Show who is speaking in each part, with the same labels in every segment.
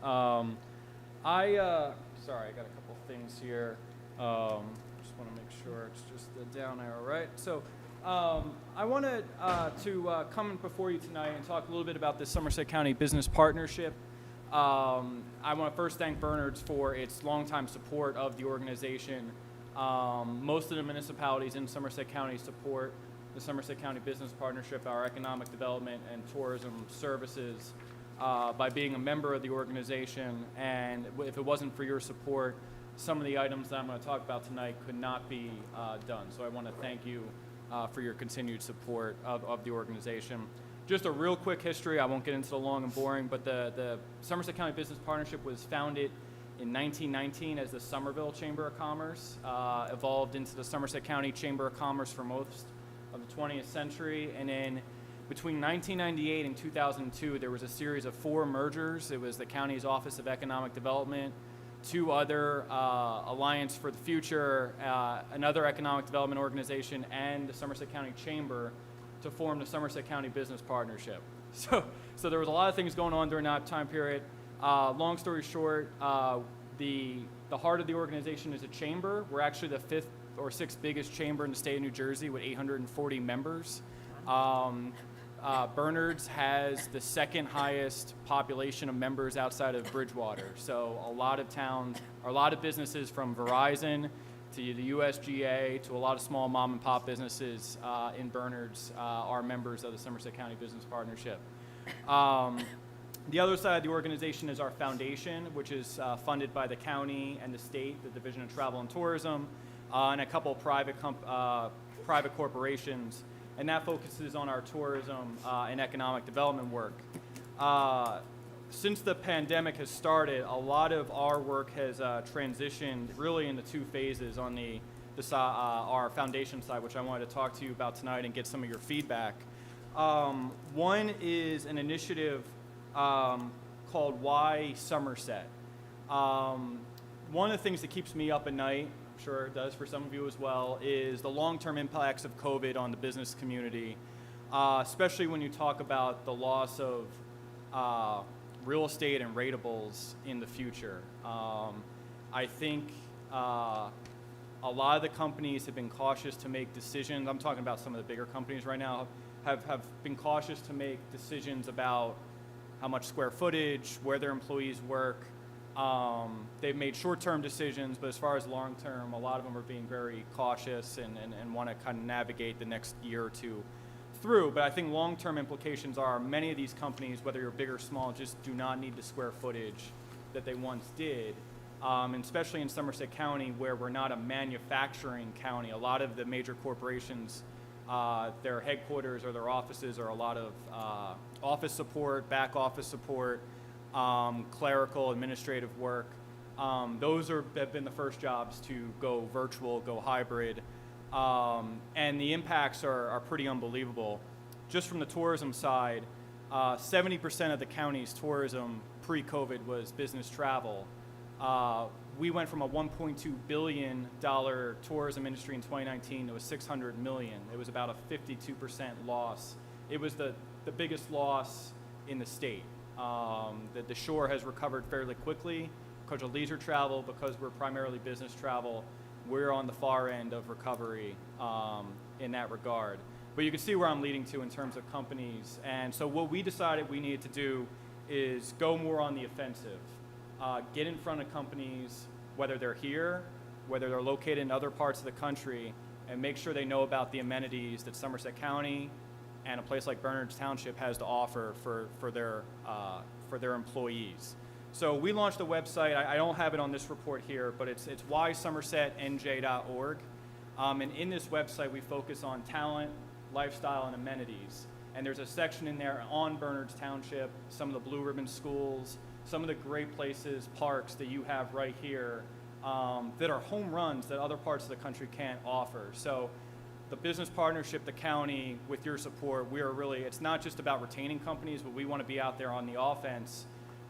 Speaker 1: Sorry, I got a couple things here. Just want to make sure it's just the down arrow, right? So I wanted to come before you tonight and talk a little bit about the Somerset County Business Partnership. I want to first thank Bernard's for its longtime support of the organization. Most of the municipalities in Somerset County support the Somerset County Business Partnership, our economic development and tourism services, by being a member of the organization. And if it wasn't for your support, some of the items that I'm going to talk about tonight could not be done. So I want to thank you for your continued support of the organization. Just a real quick history. I won't get into the long and boring, but the Somerset County Business Partnership was founded in 1919 as the Somerville Chamber of Commerce, evolved into the Somerset County Chamber of Commerce for most of the 20th century, and then between 1998 and 2002, there was a series of 4 mergers. It was the county's Office of Economic Development, 2 other Alliance for the Future, another economic development organization, and the Somerset County Chamber to form the Somerset County Business Partnership. So there was a lot of things going on during that time period. Long story short, the heart of the organization is a chamber. We're actually the 5th or 6th biggest chamber in the state of New Jersey with 840 members. Bernard's has the 2nd highest population of members outside of Bridgewater. So a lot of towns, or a lot of businesses from Verizon to the USGA to a lot of small mom and pop businesses in Bernard's are members of the Somerset County Business Partnership. The other side of the organization is our foundation, which is funded by the county and the state, the Division of Travel and Tourism, and a couple of private corporations. And that focuses on our tourism and economic development work. Since the pandemic has started, a lot of our work has transitioned really into 2 phases on our foundation side, which I wanted to talk to you about tonight and get some of your feedback. One is an initiative called Why Somerset. One of the things that keeps me up at night, I'm sure it does for some of you as well, is the long-term impacts of COVID on the business community, especially when you talk about the loss of real estate and rateables in the future. I think a lot of the companies have been cautious to make decisions. I'm talking about some of the bigger companies right now, have been cautious to make decisions about how much square footage, where their employees work. They've made short-term decisions, but as far as long-term, a lot of them are being very cautious and want to kind of navigate the next year or 2 through. But I think long-term implications are many of these companies, whether you're big or small, just do not need the square footage that they once did. And especially in Somerset County, where we're not a manufacturing county. A lot of the major corporations, their headquarters or their offices are a lot of office support, back office support, clerical, administrative work. Those have been the first jobs to go virtual, go hybrid, and the impacts are pretty unbelievable. Just from the tourism side, 70% of the county's tourism pre-COVID was business travel. We went from a $1.2 billion tourism industry in 2019 to a $600 million. It was about a 52% loss. It was the biggest loss in the state. The shore has recovered fairly quickly because of leisure travel, because we're primarily business travel. We're on the far end of recovery in that regard. But you can see where I'm leading to in terms of companies. And so what we decided we needed to do is go more on the offensive. Get in front of companies, whether they're here, whether they're located in other parts of the country, and make sure they know about the amenities that Somerset County and a place like Bernard's Township has to offer for their employees. So we launched a website. I don't have it on this report here, but it's whysomersetnj.org. And in this website, we focus on talent, lifestyle, and amenities. And there's a section in there on Bernard's Township, some of the blue ribbon schools, some of the great places, parks that you have right here that are home runs that other parts of the country can't offer. So the business partnership, the county, with your support, we are really, it's not just about retaining companies, but we want to be out there on the offense,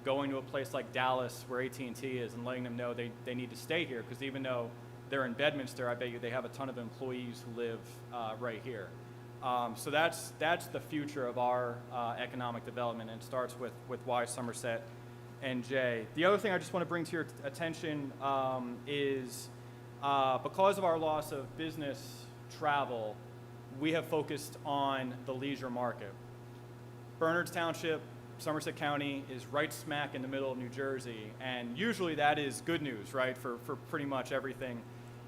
Speaker 1: going to a place like Dallas where AT&T is and letting them know they need to stay here, because even though they're in Bedminster, I bet you they have a ton of employees who live right here. So that's the future of our economic development, and it starts with Why Somerset. and Jay. The other thing I just want to bring to your attention is because of our loss of business travel, we have focused on the leisure market. Bernards Township, Somerset County is right smack in the middle of New Jersey, and usually that is good news, right, for pretty much everything.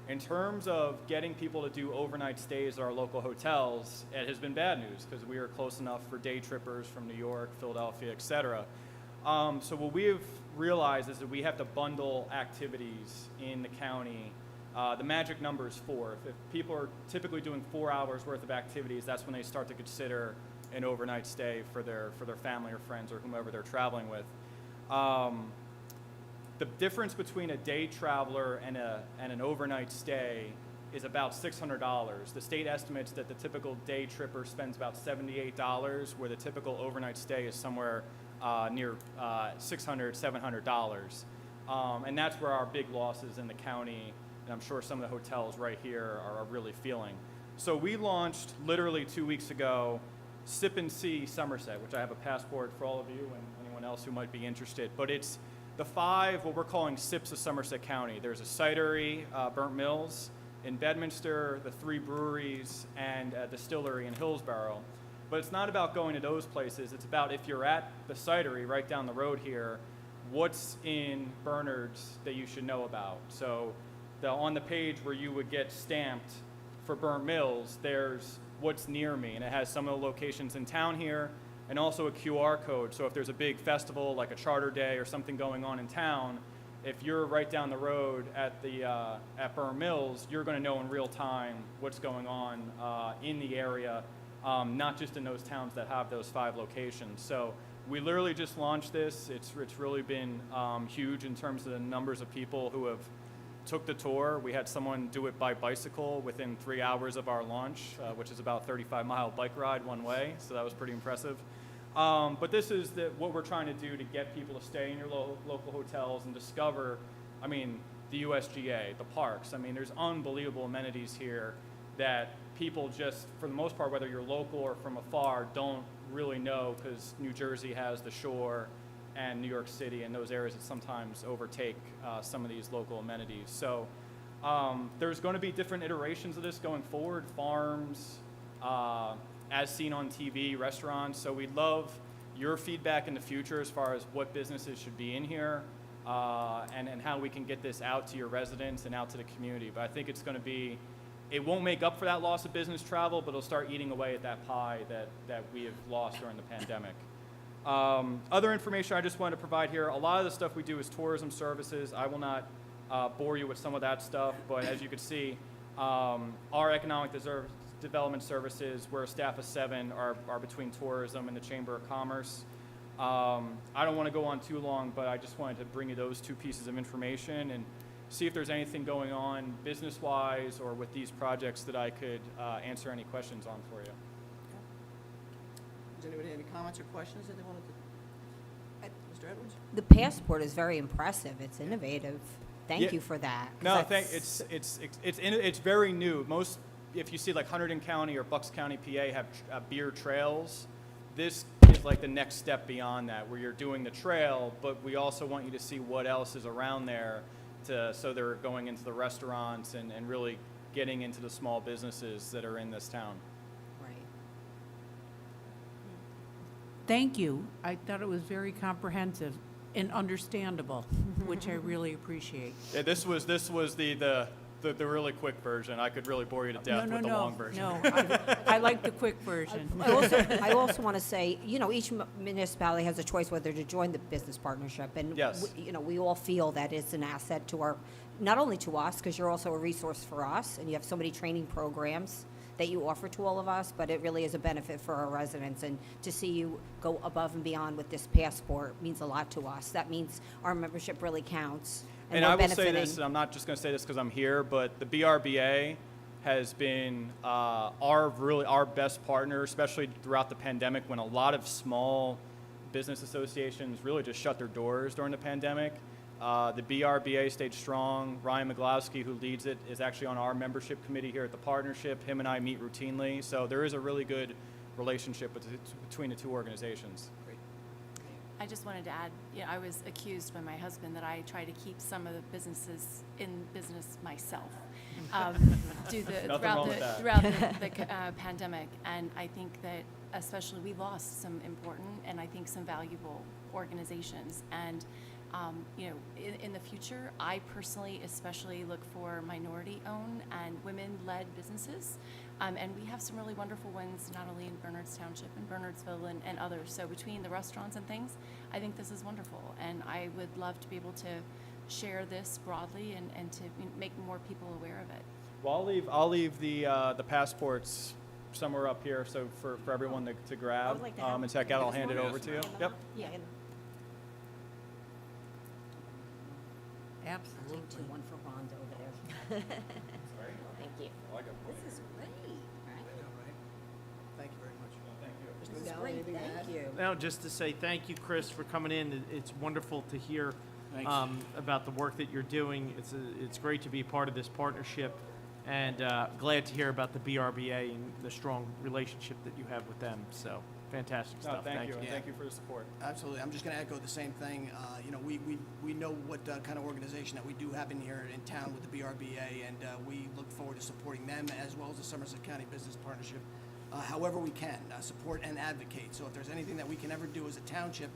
Speaker 1: In terms of getting people to do overnight stays at our local hotels, it has been bad news because we are close enough for day trippers from New York, Philadelphia, et cetera. So what we have realized is that we have to bundle activities in the county. The magic number is 4. If people are typically doing 4 hours worth of activities, that's when they start to consider an overnight stay for their family or friends or whomever they're traveling with. The difference between a day traveler and an overnight stay is about $600. The state estimates that the typical day tripper spends about $78, where the typical overnight stay is somewhere near $600, $700. And that's where our big losses in the county, and I'm sure some of the hotels right here are really feeling. So we launched literally 2 weeks ago Sip and See Somerset, which I have a passport for all of you and anyone else who might be interested. But it's the 5, what we're calling sips of Somerset County. There's a cidery, Burnt Mills, in Bedminster, the 3 breweries, and a distillery in Hillsborough. But it's not about going to those places. It's about if you're at the cidery right down the road here, what's in Bernards that you should know about. So on the page where you would get stamped for Burnt Mills, there's what's near me, and it has some of the locations in town here, and also a QR code. So if there's a big festival like a Charter Day or something going on in town, if you're right down the road at Burnt Mills, you're going to know in real time what's going on in the area, not just in those towns that have those 5 locations. So we literally just launched this. It's really been huge in terms of the numbers of people who have took the tour. We had someone do it by bicycle within 3 hours of our launch, which is about a 35-mile bike ride one way, so that was pretty impressive. But this is what we're trying to do to get people to stay in your local hotels and discover, the USGA, the parks. There's unbelievable amenities here that people just, for the most part, whether you're local or from afar, don't really know, because New Jersey has the shore and New York City and those areas that sometimes overtake some of these local amenities. So there's going to be different iterations of this going forward, farms, as seen on TV, restaurants. So we'd love your feedback in the future as far as what businesses should be in here and how we can get this out to your residents and out to the community. But I think it's going to be, it won't make up for that loss of business travel, but it'll start eating away at that pie that we have lost during the pandemic. Other information I just wanted to provide here, a lot of the stuff we do is tourism services. I will not bore you with some of that stuff, but as you can see, our economic development services, we're a staff of 7, are between tourism and the Chamber of Commerce. I don't want to go on too long, but I just wanted to bring you those 2 pieces of information and see if there's anything going on business-wise or with these projects that I could answer any questions on for you.
Speaker 2: Does anybody have any comments or questions that they wanted to? Mr. Edwards?
Speaker 3: The passport is very impressive. It's innovative. Thank you for that.
Speaker 1: No, it's very new. Most, if you see like Hunterdon County or Bucks County, PA have beer trails. This is like the next step beyond that, where you're doing the trail, but we also want you to see what else is around there, so they're going into the restaurants and really getting into the small businesses that are in this town.
Speaker 4: Thank you. I thought it was very comprehensive and understandable, which I really appreciate.
Speaker 1: Yeah, this was the really quick version. I could really bore you to death with the long version.
Speaker 4: No, I like the quick version.
Speaker 3: I also want to say, each municipality has a choice whether to join the business partnership, and
Speaker 1: yes.
Speaker 3: we all feel that it's an asset to not only to us, because you're also a resource for us, and you have so many training programs that you offer to all of us, but it really is a benefit for our residents. And to see you go above and beyond with this passport means a lot to us. That means our membership really counts.
Speaker 1: And I will say this, and I'm not just going to say this because I'm here, but the BRBA has been our best partner, especially throughout the pandemic, when a lot of small business associations really just shut their doors during the pandemic. The BRBA stayed strong. Ryan McGlowski, who leads it, is actually on our membership committee here at the partnership. Him and I meet routinely. So there is a really good relationship between the 2 organizations.
Speaker 2: Great.
Speaker 5: I just wanted to add, I was accused by my husband that I try to keep some of the businesses in business myself
Speaker 1: Nothing wrong with that.
Speaker 5: throughout the pandemic. And I think that especially we lost some important and I think some valuable organizations. And in the future, I personally especially look for minority-owned and women-led businesses. And we have some really wonderful ones, not only in Bernards Township and Bernardsville and others. So between the restaurants and things, I think this is wonderful. And I would love to be able to share this broadly and to make more people aware of it.
Speaker 1: Well, I'll leave the passports somewhere up here, so for everyone to grab
Speaker 3: I would like to have-
Speaker 1: and check out. I'll hand it over to you. Yep.
Speaker 3: Yeah. I'll
Speaker 4: Absolutely.
Speaker 3: take two, one for Rhonda over there. Thank you. This is great, right?
Speaker 2: Thank you very much.
Speaker 1: Thank you.
Speaker 2: Mr.
Speaker 3: This is
Speaker 2: McDowell,
Speaker 3: great,
Speaker 2: anything to add?
Speaker 3: thank you.
Speaker 6: Now, just to say thank you, Chris, for coming in. It's wonderful to hear
Speaker 7: Thanks.
Speaker 6: about the work that you're doing. It's great to be part of this partnership, and glad to hear about the BRBA and the strong relationship that you have with them. So, fantastic
Speaker 1: No,
Speaker 6: stuff.
Speaker 1: thank you, and
Speaker 2: Yeah.
Speaker 1: thank you for the support.
Speaker 2: Absolutely. I'm just going to echo the same thing. We know what kind of organization that we do have in here in town with the BRBA, and we look forward to supporting them as well as the Somerset County Business Partnership however we can, support and advocate. So if there's anything that we can ever do as a township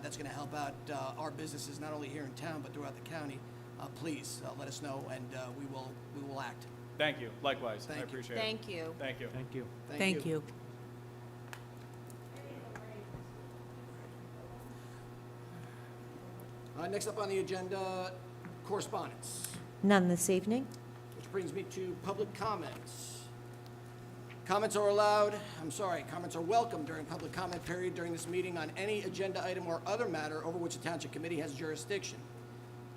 Speaker 2: that's going to help out our businesses, not only here in town but throughout the county, please let us know, and we will act.
Speaker 1: Thank you. Likewise.
Speaker 2: Thank
Speaker 1: I
Speaker 2: you.
Speaker 1: appreciate it.
Speaker 3: Thank you.
Speaker 1: Thank you.
Speaker 6: Thank you.
Speaker 4: Thank you.
Speaker 2: Next up on the agenda, correspondence,
Speaker 8: None this evening.
Speaker 2: which brings me to public comments. Comments are welcome during public comment period during this meeting on any agenda item or other matter over which the Township Committee has jurisdiction.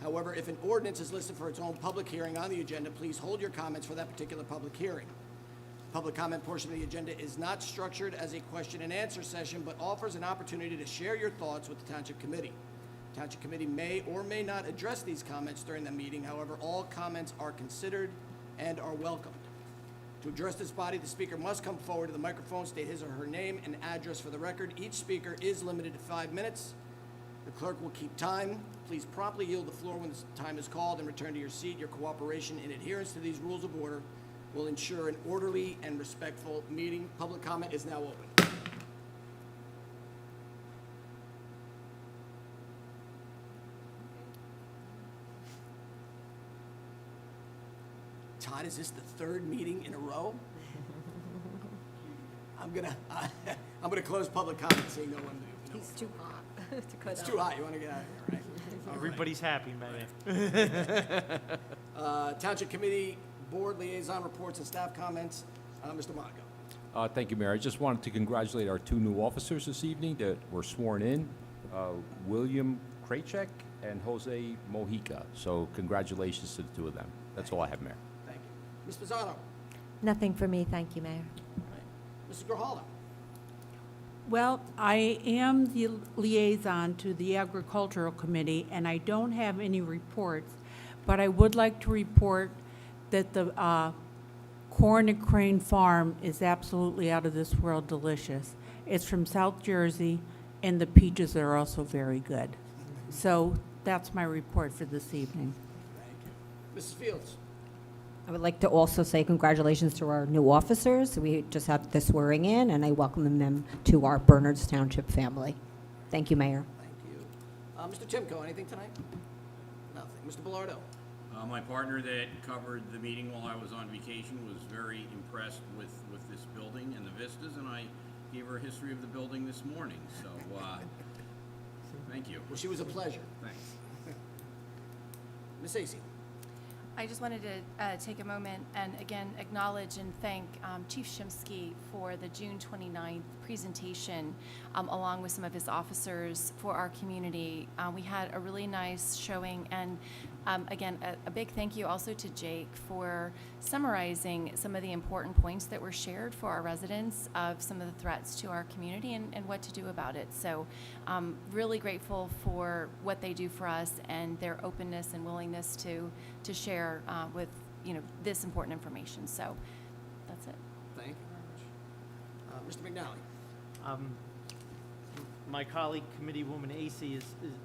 Speaker 2: However, if an ordinance is listed for its own public hearing on the agenda, please hold your comments for that particular public hearing. The public comment portion of the agenda is not structured as a question and answer session, but offers an opportunity to share your thoughts with the Township Committee. The Township Committee may or may not address these comments during the meeting. However, all comments are considered and are welcomed. To address this body, the speaker must come forward to the microphone, state his or her name and address for the record. Each speaker is limited to 5 minutes. The clerk will keep time. Please promptly yield the floor when the time is called and return to your seat. Your cooperation in adherence to these rules of order will ensure an orderly and respectful meeting. Public comment is now open. Todd, is this the third meeting in a row? I'm gonna close public comment, seeing no one.
Speaker 3: He's too hot to cut
Speaker 2: It's
Speaker 3: out.
Speaker 2: too hot. You want to get out of here, right? All right.
Speaker 6: Everybody's happy, man.
Speaker 2: Township Committee Board Liaison Reports and Staff Comments. Mr. Monaco.
Speaker 7: Thank you, Mayor. I just wanted to congratulate our two new officers this evening that were sworn in, William Krajcek and Jose Mojica. So congratulations to the two of them. That's all I have, Mayor.
Speaker 2: Thank you. Ms. Pizzano. All
Speaker 8: Nothing for me, thank you, Mayor.
Speaker 2: right. Mrs. Grijalva.
Speaker 4: Well, I am the liaison to the Agricultural Committee, and I don't have any reports, but I would like to report that the corn at Crane Farm is absolutely out of this world delicious. It's from South Jersey, and the peaches are also very good. So that's my report for this evening.
Speaker 2: Thank you. Mrs. Fields.
Speaker 3: I would like to also say congratulations to our new officers. We just had the swearing in, and I welcome them to our Bernards Township family. Thank you, Mayor.
Speaker 2: Thank you. Mr. Timko, anything tonight? Nothing. Mr. Bellardo.
Speaker 9: My partner that covered the meeting while I was on vacation was very impressed with this building and the vistas, and I gave her a history of the building this morning, so, thank you.
Speaker 2: Well, she was a pleasure.
Speaker 9: Thanks.
Speaker 2: Ms. Acey.
Speaker 5: I just wanted to take a moment and again acknowledge and thank Chief Shimsky for the June 29th presentation along with some of his officers for our community. We had a really nice showing, and again, a big thank you also to Jake for summarizing some of the important points that were shared for our residents of some of the threats to our community and what to do about it. So really grateful for what they do for us and their openness and willingness to share with this important information. So that's it.
Speaker 2: Thank you very much. Mr. McNally.
Speaker 6: My colleague, Committeewoman Acey,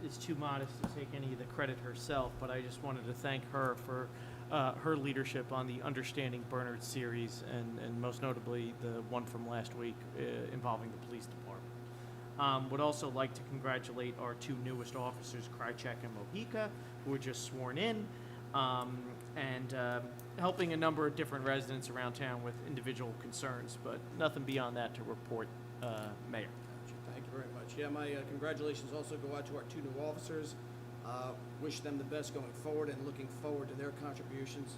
Speaker 6: is too modest to take any of the credit herself, but I just wanted to thank her for her leadership on the Understanding Bernard series, and most notably the one from last week involving the police department. Would also like to congratulate our two newest officers, Krychek and Mojica, who were just sworn in, and helping a number of different residents around town with individual concerns, but nothing beyond that to report, Mayor.
Speaker 2: Thank you very much. Yeah, my congratulations also go out to our two new officers. Wish them the best going forward and looking forward to their contributions.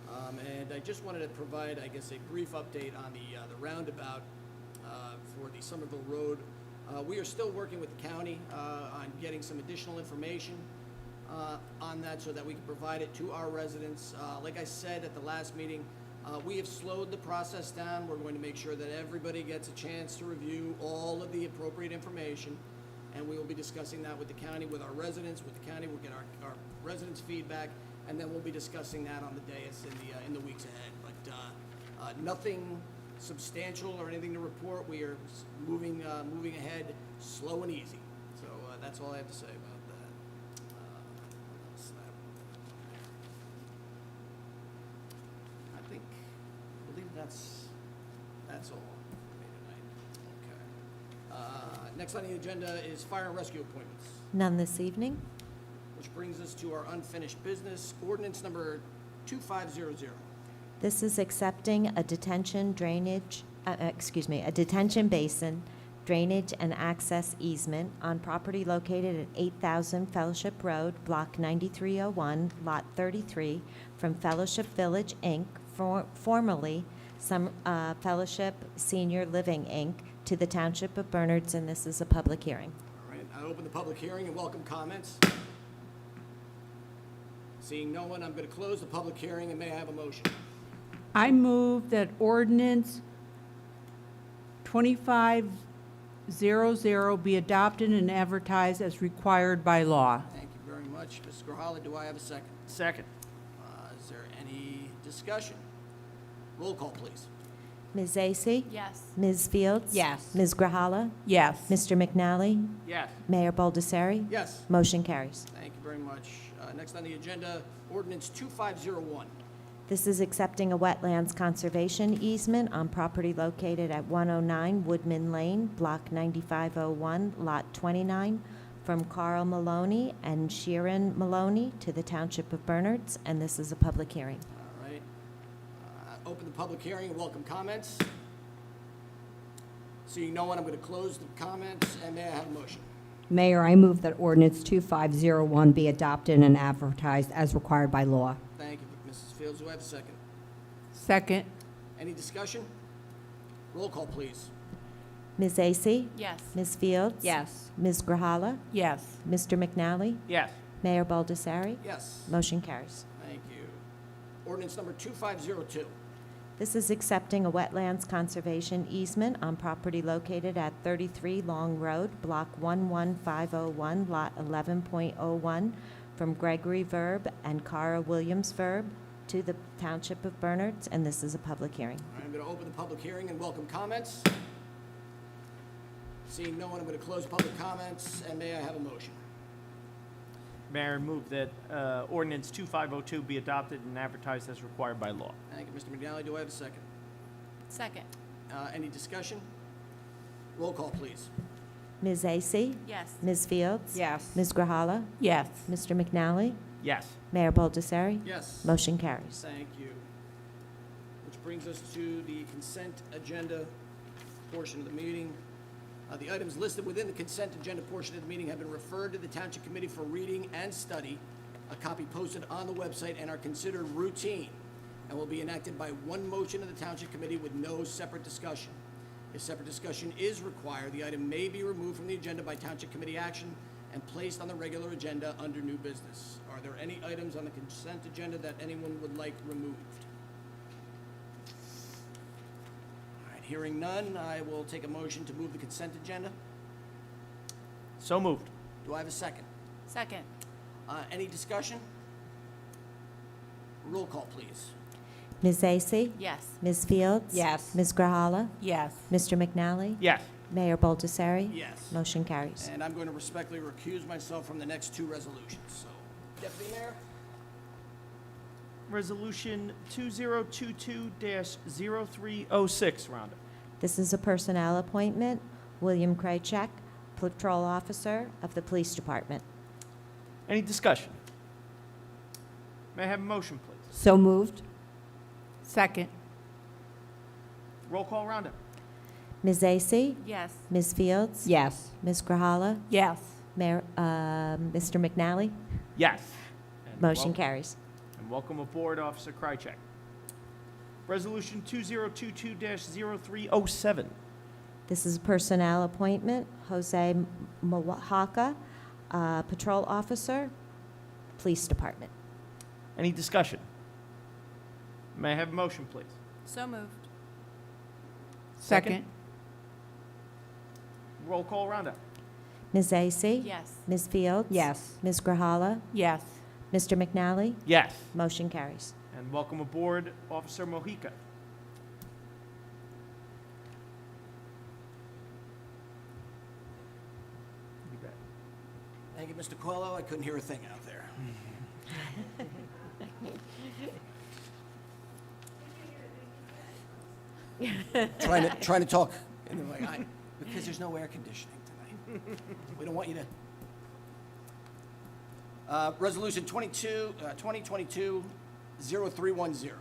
Speaker 2: And I just wanted to provide, I guess, a brief update on the roundabout for the Somerville Road. We are still working with the county on getting some additional information on that so that we can provide it to our residents. Like I said at the last meeting, we have slowed the process down. We're going to make sure that everybody gets a chance to review all of the appropriate information, and we will be discussing that with the county, with our residents, with the county. We'll get our residents' feedback, and then we'll be discussing that on the dais in the weeks ahead. But nothing substantial or anything to report. We are moving ahead, slow and easy. So that's all I have to say about that. What else? I believe that's all for me tonight. Okay. Next on the agenda is fire and rescue appointments,
Speaker 8: None this evening.
Speaker 2: which brings us to our unfinished business. Ordinance number 2500.
Speaker 8: This is accepting a detention basin, drainage and access easement on property located at 8,000 Fellowship Road, Block 9301, Lot 33, from Fellowship Village, Inc., formerly Fellowship Senior Living, Inc., to the Township of Bernards, and this is a public hearing.
Speaker 2: All right, I open the public hearing and welcome comments. Seeing no one, I'm going to close the public hearing, and may I have a motion?
Speaker 4: I move that ordinance 2500 be adopted and advertised as required by law.
Speaker 2: Thank you very much. Mrs. Grohala, do I have a second?
Speaker 6: Second.
Speaker 2: Is there any discussion? Roll call, please.
Speaker 8: Ms. Acey?
Speaker 5: Yes.
Speaker 8: Ms. Fields?
Speaker 3: Yes.
Speaker 8: Ms. Grahala?
Speaker 4: Yes.
Speaker 8: Mr. McNally?
Speaker 6: Yes.
Speaker 8: Mayor Baldessari?
Speaker 2: Yes.
Speaker 8: Motion carries.
Speaker 2: Thank you very much. Next on the agenda, ordinance 2501.
Speaker 8: This is accepting a wetlands conservation easement on property located at 109 Woodman Lane, Block 9501, Lot 29, from Carl Maloney and Sharon Maloney to the Township of Bernards, and this is a public hearing.
Speaker 2: All right. Open the public hearing and welcome comments. Seeing no one, I'm going to close the comments, and may I have a motion?
Speaker 3: Mayor, I move that ordinance 2501 be adopted and advertised as required by law.
Speaker 2: Thank you, Mrs. Fields. Do I have a second?
Speaker 4: Second.
Speaker 2: Any discussion? Roll call, please.
Speaker 8: Ms. Acey?
Speaker 5: Yes.
Speaker 8: Ms. Fields?
Speaker 3: Yes.
Speaker 8: Ms. Grahala?
Speaker 4: Yes.
Speaker 8: Mr. McNally?
Speaker 6: Yes.
Speaker 8: Mayor Baldessari?
Speaker 2: Yes.
Speaker 8: Motion carries.
Speaker 2: Thank you. Ordinance number 2502.
Speaker 8: This is accepting a wetlands conservation easement on property located at 33 Long Road, Block 11501, Lot 11.01, from Gregory Verb and Cara Williams Verb to the Township of Bernards, and this is a public hearing.
Speaker 2: All right, I'm going to open the public hearing and welcome comments. Seeing no one, I'm going to close public comments, and may I have a motion?
Speaker 6: Mayor, move that ordinance 2502 be adopted and advertised as required by law.
Speaker 2: Thank you, Mr. McNally. Do I have a second?
Speaker 5: Second.
Speaker 2: Any discussion? Roll call, please.
Speaker 8: Ms. Acey?
Speaker 5: Yes.
Speaker 8: Ms. Fields?
Speaker 3: Yes.
Speaker 8: Ms. Grahala?
Speaker 4: Yes.
Speaker 8: Mr. McNally?
Speaker 6: Yes.
Speaker 8: Mayor Baldessari?
Speaker 2: Yes.
Speaker 8: Motion carries.
Speaker 2: Thank you. Which brings us to the consent agenda portion of the meeting. The items listed within the consent agenda portion of the meeting have been referred to the Township Committee for reading and study, a copy posted on the website, and are considered routine, and will be enacted by one motion of the Township Committee with no separate discussion. If separate discussion is required, the item may be removed from the agenda by Township Committee action and placed on the regular agenda under new business. Are there any items on the consent agenda that anyone would like removed? All right, hearing none, I will take a motion to move the consent agenda.
Speaker 6: So moved.
Speaker 2: Do I have a second?
Speaker 5: Second.
Speaker 2: Any discussion? Roll call, please.
Speaker 8: Ms. Acey?
Speaker 5: Yes.
Speaker 8: Ms. Fields?
Speaker 3: Yes.
Speaker 8: Ms. Grahala?
Speaker 4: Yes.
Speaker 8: Mr. McNally?
Speaker 6: Yes.
Speaker 8: Mayor Baldessari?
Speaker 2: Yes.
Speaker 8: Motion carries.
Speaker 2: And I'm going to respectfully recuse myself from the next two resolutions. So, Deputy Mayor?
Speaker 6: Resolution 2022-0306, Rhonda.
Speaker 8: This is a personnel appointment. William Krajcek, Patrol Officer of the Police Department.
Speaker 6: Any discussion? May I have a motion, please?
Speaker 3: So moved.
Speaker 4: Second.
Speaker 6: Roll call, Rhonda.
Speaker 8: Ms. Vacy?
Speaker 5: Yes.
Speaker 8: Ms. Fields?
Speaker 3: Yes.
Speaker 8: Ms. Grahala?
Speaker 4: Yes.
Speaker 8: Mr. McNally?
Speaker 6: Yes. And
Speaker 8: Motion
Speaker 6: welcome-
Speaker 8: carries.
Speaker 6: And welcome aboard, Officer Krychek. Resolution 2022-0307.
Speaker 8: This is a personnel appointment. Jose Mojaca, Patrol Officer, Police Department.
Speaker 6: Any discussion? May I have a motion, please?
Speaker 5: So moved.
Speaker 4: Second.
Speaker 6: Roll call, Rhonda.
Speaker 8: Ms. Vacy?
Speaker 5: Yes.
Speaker 8: Ms. Fields?
Speaker 3: Yes.
Speaker 8: Ms. Grahala?
Speaker 4: Yes.
Speaker 8: Mr. McNally?
Speaker 6: Yes.
Speaker 8: Motion carries.
Speaker 6: And welcome aboard, Officer Mojica. You bet.
Speaker 2: Thank you, Mr. Coelho. I couldn't hear a thing out there. trying to talk in the mic. Because there's no air conditioning tonight. We don't want you to. Resolution 2022-0310.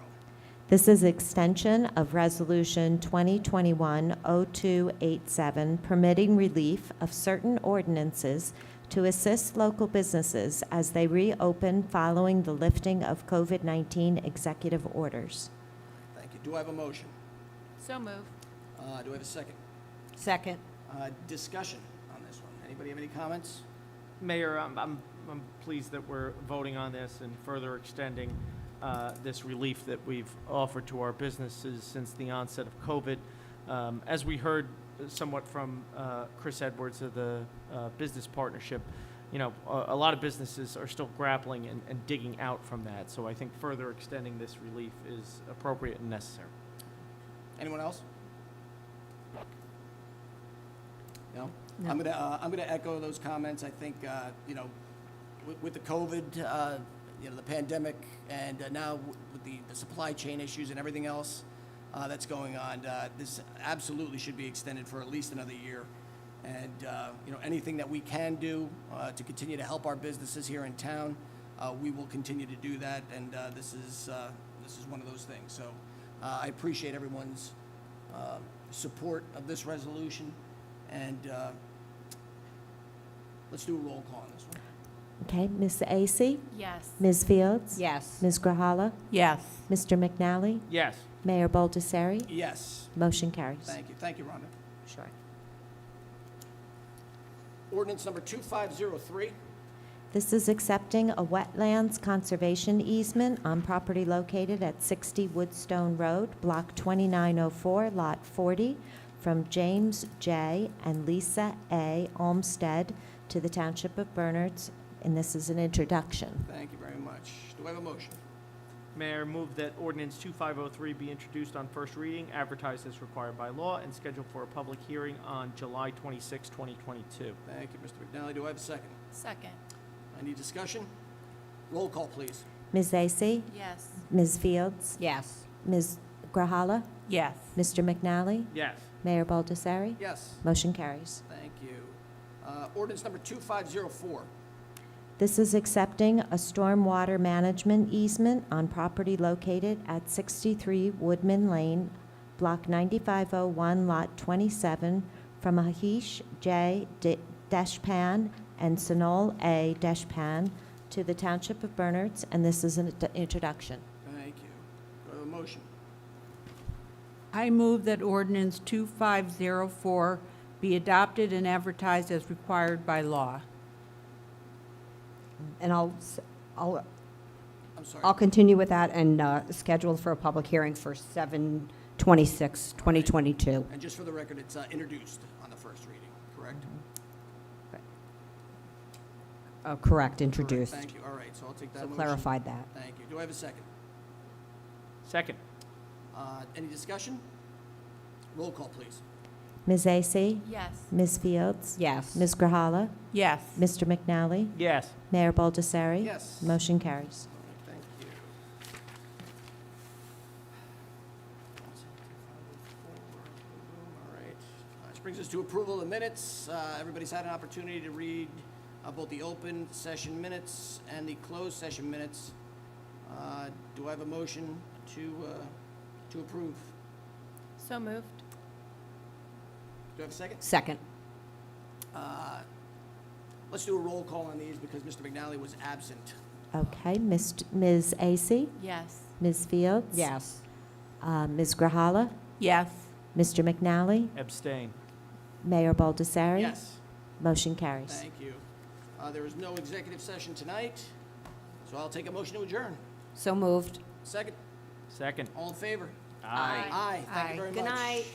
Speaker 8: This is extension of Resolution 2021-0287, permitting relief of certain ordinances to assist local businesses as they reopen following the lifting of COVID-19 executive orders.
Speaker 2: Thank you. Do I have a motion?
Speaker 5: So moved.
Speaker 2: Do I have a second?
Speaker 3: Second.
Speaker 2: Discussion on this one. Anybody have any comments?
Speaker 6: Mayor, I'm pleased that we're voting on this and further extending this relief that we've offered to our businesses since the onset of COVID. As we heard somewhat from Chris Edwards of the Business Partnership, you know, a lot of businesses are still grappling and digging out from that. So I think further extending this relief is appropriate and necessary.
Speaker 2: Anyone else? No? I'm gonna echo those comments. I think, you know, with the COVID, you know, the pandemic, and now with the supply chain issues and everything else that's going on, this absolutely should be extended for at least another year. And, you know, anything that we can do to continue to help our businesses here in town, we will continue to do that, and this is one of those things. So I appreciate everyone's support of this resolution, and let's do a roll call on this one.
Speaker 8: Okay, Ms. Vacy?
Speaker 5: Yes.
Speaker 8: Ms. Fields?
Speaker 3: Yes.
Speaker 8: Ms. Grahala?
Speaker 4: Yes.
Speaker 8: Mr. McNally?
Speaker 6: Yes.
Speaker 8: Mayor Baldessari?
Speaker 2: Yes,
Speaker 8: Motion carries.
Speaker 2: thank you. Thank you, Rhonda.
Speaker 8: Sure.
Speaker 2: Ordinance number 2503.
Speaker 8: This is accepting a wetlands conservation easement on property located at 60 Woodstone Road, Block 2904, Lot 40, from James J. and Lisa A. Olmsted to the Township of Bernards, and this is an introduction.
Speaker 2: Thank you very much. Do I have a motion?
Speaker 6: Mayor, move that ordinance 2503 be introduced on first reading, advertised as required by law, and scheduled for a public hearing on July 26, 2022.
Speaker 2: Thank you, Mr. McNally. Do I have a second?
Speaker 5: Second.
Speaker 2: Any discussion? Roll call, please.
Speaker 8: Ms. Vacy?
Speaker 5: Yes.
Speaker 8: Ms. Fields?
Speaker 3: Yes.
Speaker 8: Ms. Grahala?
Speaker 4: Yes.
Speaker 8: Mr. McNally?
Speaker 6: Yes.
Speaker 8: Mayor Baldessari?
Speaker 2: Yes,
Speaker 8: Motion carries.
Speaker 2: thank you. Ordinance number 2504.
Speaker 8: This is accepting a stormwater management easement on property located at 63 Woodman Lane, Block 9501, Lot 27, from Ahish J. Deshpan and Sonol A. Deshpan to the Township of Bernards, and this is an introduction.
Speaker 2: Thank you. Do I have a motion?
Speaker 4: I move that ordinance 2504 be adopted and advertised as required by law.
Speaker 3: And I'll
Speaker 2: I'm sorry.
Speaker 3: I'll continue with that and schedule for a public hearing for 7/26/2022.
Speaker 2: And just for the record, it's introduced on the first reading, correct?
Speaker 3: Correct, introduced.
Speaker 2: Correct, thank you. All right, so I'll take that
Speaker 3: So
Speaker 2: motion.
Speaker 3: clarified that.
Speaker 2: Thank you. Do I have a second?
Speaker 6: Second.
Speaker 2: Any discussion? Roll call, please.
Speaker 8: Ms. Vacy?
Speaker 5: Yes.
Speaker 8: Ms. Fields?
Speaker 3: Yes.
Speaker 8: Ms. Grahala?
Speaker 4: Yes.
Speaker 8: Mr. McNally?
Speaker 6: Yes.
Speaker 8: Mayor Baldessari?
Speaker 2: Yes.
Speaker 8: Motion carries.
Speaker 2: All right, thank you. All right. This brings us to approval of the minutes. Everybody's had an opportunity to read both the open session minutes and the closed session minutes. Do I have a motion to approve?
Speaker 5: So moved.
Speaker 2: Do I have a second?
Speaker 3: Second.
Speaker 2: Let's do a roll call on these because Mr. McNally was absent.
Speaker 8: Okay, Ms. Vacy?
Speaker 5: Yes.
Speaker 8: Ms. Fields?
Speaker 3: Yes.
Speaker 8: Ms. Grahala?
Speaker 4: Yes.
Speaker 8: Mr. McNally?
Speaker 6: Abstain.
Speaker 8: Mayor Baldessari?
Speaker 2: Yes.
Speaker 8: Motion carries.
Speaker 2: Thank you. There is no executive session tonight, so I'll take a motion to adjourn.
Speaker 3: So moved.
Speaker 2: Second,
Speaker 6: Second.
Speaker 2: all in favor?
Speaker 6: Aye.
Speaker 2: Aye, thank you very much.
Speaker 3: Good night.